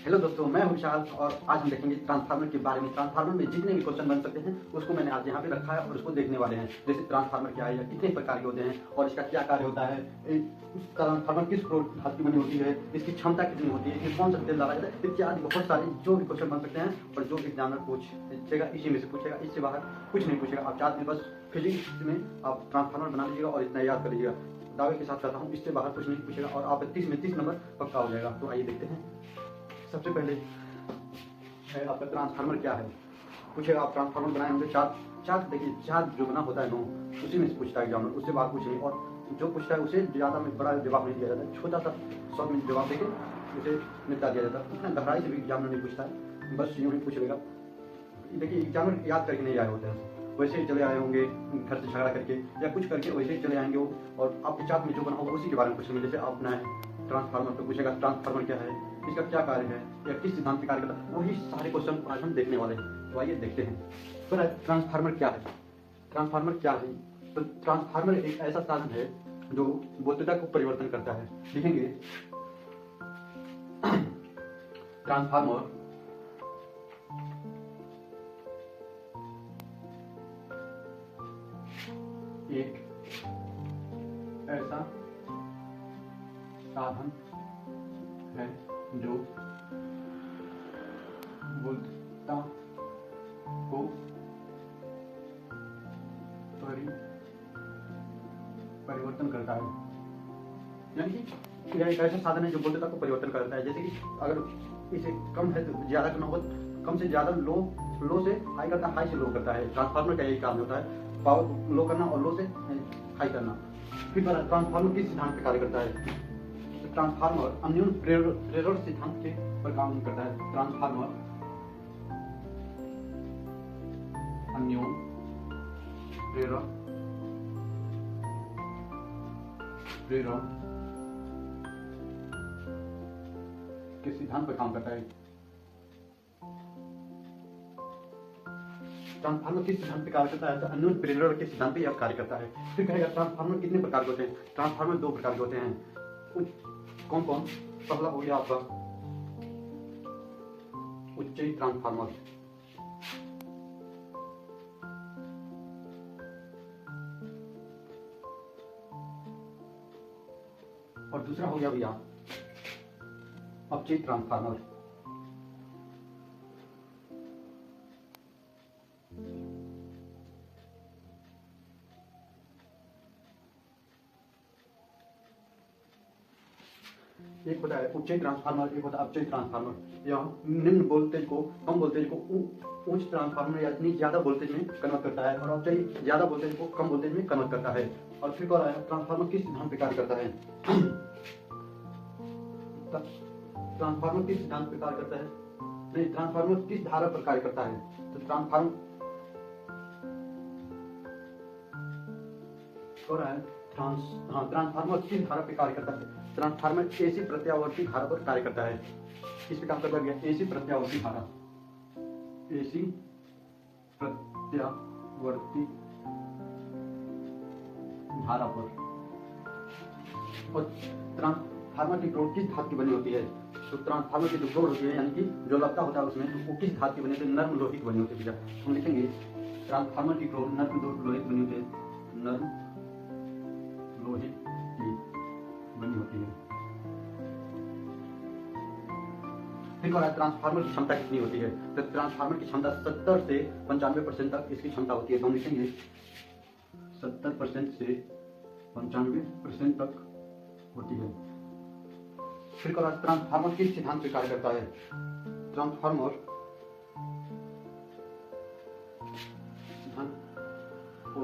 Hello दोस्तों, मैं हूं विशाल और आज हम देखेंगे ट्रांसफार्मर के बारे में। ट्रांसफार्मर में जितने भी क्वेश्चन बन सकते हैं उसको मैंने आज यहाँ पे रखा है और उसको देखने वाले हैं। जैसे ट्रांसफार्मर क्या है या कितने प्रकार के होते हैं और इसका क्या कार्य होता है, ट्रांसफार्मर किस धातु की बनी होती है, इसकी क्षमता कितनी होती है, इसमें कौन सा तेल डाला जाता है, इत्यादि बहुत सारे जो भी क्वेश्चन बन सकते हैं और जो एग्जामिनर पूछेगा इसी में से पूछेगा। इससे बाहर कुछ नहीं पूछेगा। आप 4 दिन बस फिजिक्स में आप ट्रांसफार्मर बना लीजिएगा और इतना याद कर लीजिएगा। दावे के साथ कहता हूँ, इससे बाहर कुछ नहीं पूछेगा और आप 30 में 30 नंबर पक्का हो जाएगा। तो आइए देखते हैं। सबसे पहले है आपका ट्रांसफार्मर क्या है। पूछेगा आप ट्रांसफार्मर बनाए होंगे चार देखिए, चार जो बना होता है नो, उसी में से पूछता है एग्जामिनर, उससे बाहर कुछ नहीं। और जो पूछता है उसे ज़्यादा में बड़ा जवाब नहीं दिया जाता है, छोटा सा शॉर्ट में जवाब देके उसे निपटा दिया जाता है। इतना गहराई से भी एग्जामिनर नहीं पूछता है, बस यूँ ही पूछ लेगा। देखिए एग्जामिनर याद करके नहीं आए होते हैं, वैसे ही चले आए होंगे घर से झगड़ा करके या कुछ करके वैसे ही चले आएंगे वो, और आपके चार्ट में जो बना होगा उसी के बारे में पूछेंगे। जैसे आप बनाए ट्रांसफार्मर तो पूछेगा ट्रांसफार्मर क्या है, इसका क्या कार्य है या किस सिद्धांत पे कार्य करता है, वही सारे क्वेश्चन आज हम देखने वाले हैं। तो आइए देखते हैं। तो ट्रांसफार्मर क्या है। ट्रांसफार्मर क्या है? तो ट्रांसफार्मर एक ऐसा साधन है जो वोल्टेज को परिवर्तन करता है। लिखेंगे ट्रांसफार्मर एक ऐसा साधन है जो वोल्टता को परिवर्तन करता है। यानी कि यह एक ऐसा साधन है जो वोल्टता को परिवर्तन करता है। जैसे कि अगर इसे कम है तो ज्यादा करना हो, कम से ज्यादा लो से हाई करता है, हाई से लो करता है। ट्रांसफार्मर का यही काम होता है, पावर लो करना और लो से हाई करना। फिर ट्रांसफार्मर किस सिद्धांत पर कार्य करता है? तो ट्रांसफार्मर अन्योन प्रेरण सिद्धांत के पर काम करता है। ट्रांसफार्मर अन्योन प्रेरण के सिद्धांत पर काम करता है। ट्रांसफार्मर किस सिद्धांत पे कार्य करता है? तो अन्योन प्रेरण के सिद्धांत पे यह कार्य करता है। फिर कहेगा ट्रांसफार्मर कितने प्रकार के होते हैं? ट्रांसफार्मर 2 प्रकार के होते हैं। कौन कौन? पहला हो गया आपका उच्चयी ट्रांसफार्मर, और दूसरा हो गया भैया अपचयी ट्रांसफार्मर। एक होता है उच्च ट्रांसफार्मर, एक होता है अपचयी ट्रांसफार्मर। यह निम्न वोल्टेज को कम वोल्टेज को उच्च ट्रांसफार्मर या इतनी ज्यादा वोल्टेज में कन्वर्ट करता है, और अपचयी ज्यादा वोल्टेज को कम वोल्टेज में कन्वर्ट करता है। और फिर कह रहा है ट्रांसफार्मर किस सिद्धांत पे कार्य करता है? ट्रांसफार्मर किस सिद्धांत पे कार्य करता है? नहीं, ट्रांसफार्मर किस धारा पर कार्य करता है? तो ट्रांसफार्मर कह रहा है ट्रांसफार्मर किस धारा पे कार्य करता है? ट्रांसफार्मर एसी प्रत्यावर्ती धारा पर कार्य करता है। किस पे काम करता है? एसी प्रत्यावर्ती धारा, एसी प्रत्यावर्ती धारा पर। और ट्रांसफार्मर की ग्रोड किस धातु की बनी होती है? तो ट्रांसफार्मर की जो ग्रोड होती है, यानी कि जो लपटा होता है उसमें, तो वो किस धातु की बनी होती है? नर्म लोहे की बनी होती है। हम लिखेंगे ट्रांसफार्मर की ग्रोड नर्म लोहे की बनी होती है, नर्म लोहे की बनी होती है। फिर ट्रांसफार्मर की क्षमता कितनी होती है? तो ट्रांसफार्मर की क्षमता 70 से 95% तक इसकी क्षमता होती है। तो हम लिखेंगे 70% से 95% तक होती है। फिर ट्रांसफार्मर किस सिद्धांत पे कार्य करता है? ट्रांसफार्मर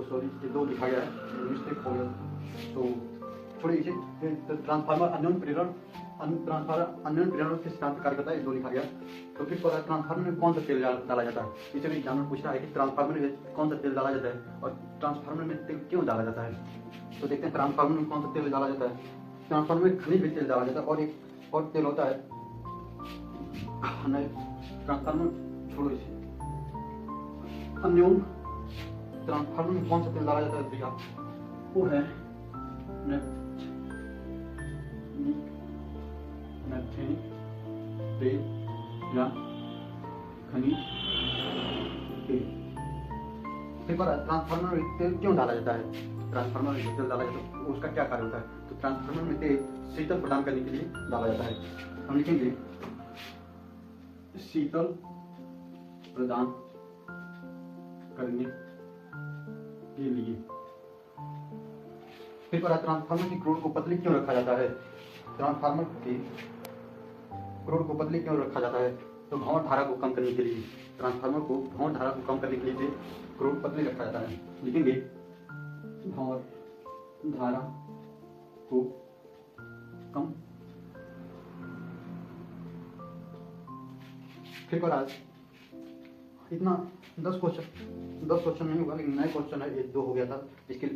सॉरी, ये 2 लिखा गया है, मिस्टेक हो गया, तो थोड़ी इसे। ट्रांसफार्मर अन्योन प्रेरण के सिद्धांत पर कार्य करता है, 2 लिखा गया। तो फिर ट्रांसफार्मर में कौन सा तेल डाला जाता है? इसे भी एग्जामिनर पूछ रहा है कि ट्रांसफार्मर में कौन सा तेल डाला जाता है और ट्रांसफार्मर में तेल क्यों डाला जाता है। तो देखते हैं ट्रांसफार्मर में कौन सा तेल डाला जाता है। ट्रांसफार्मर में खनिज भी तेल डाला जाता है, और एक और तेल होता है, ट्रांसफार्मर छोड़ो इसे, अन्योन ट्रांसफार्मर में कौन सा तेल डाला जाता है भैया? वो है नेफ्थेनिक तेल या खनिज तेल। फिर ट्रांसफार्मर में तेल क्यों डाला जाता है? ट्रांसफार्मर में तेल डाला जाता है उसका क्या कार्य होता है? तो ट्रांसफार्मर में तेल शीतल प्रदान करने के लिए डाला जाता है। हम लिखेंगे शीतल प्रदान करने के लिए। फिर ट्रांसफार्मर की क्रोड को पतली क्यों रखा जाता है? ट्रांसफार्मर की क्रोड को पतली क्यों रखा जाता है? तो भंवर धारा को कम करने के लिए। ट्रांसफार्मर को भंवर धारा को कम करने के लिए क्रोड पतली रखा जाता है। लिखेंगे भंवर धारा को कम। फिर आज इतना 10 क्वेश्चन नहीं होगा, लेकिन नए क्वेश्चन है। ये 2 हो गया था, इसके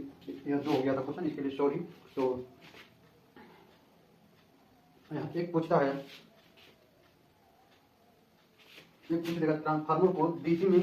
यह 2 हो गया था क्वेश्चन, इसके लिए सॉरी। तो एक पूछता है, एक पूछ देगा ट्रांसफार्मर को डीसी में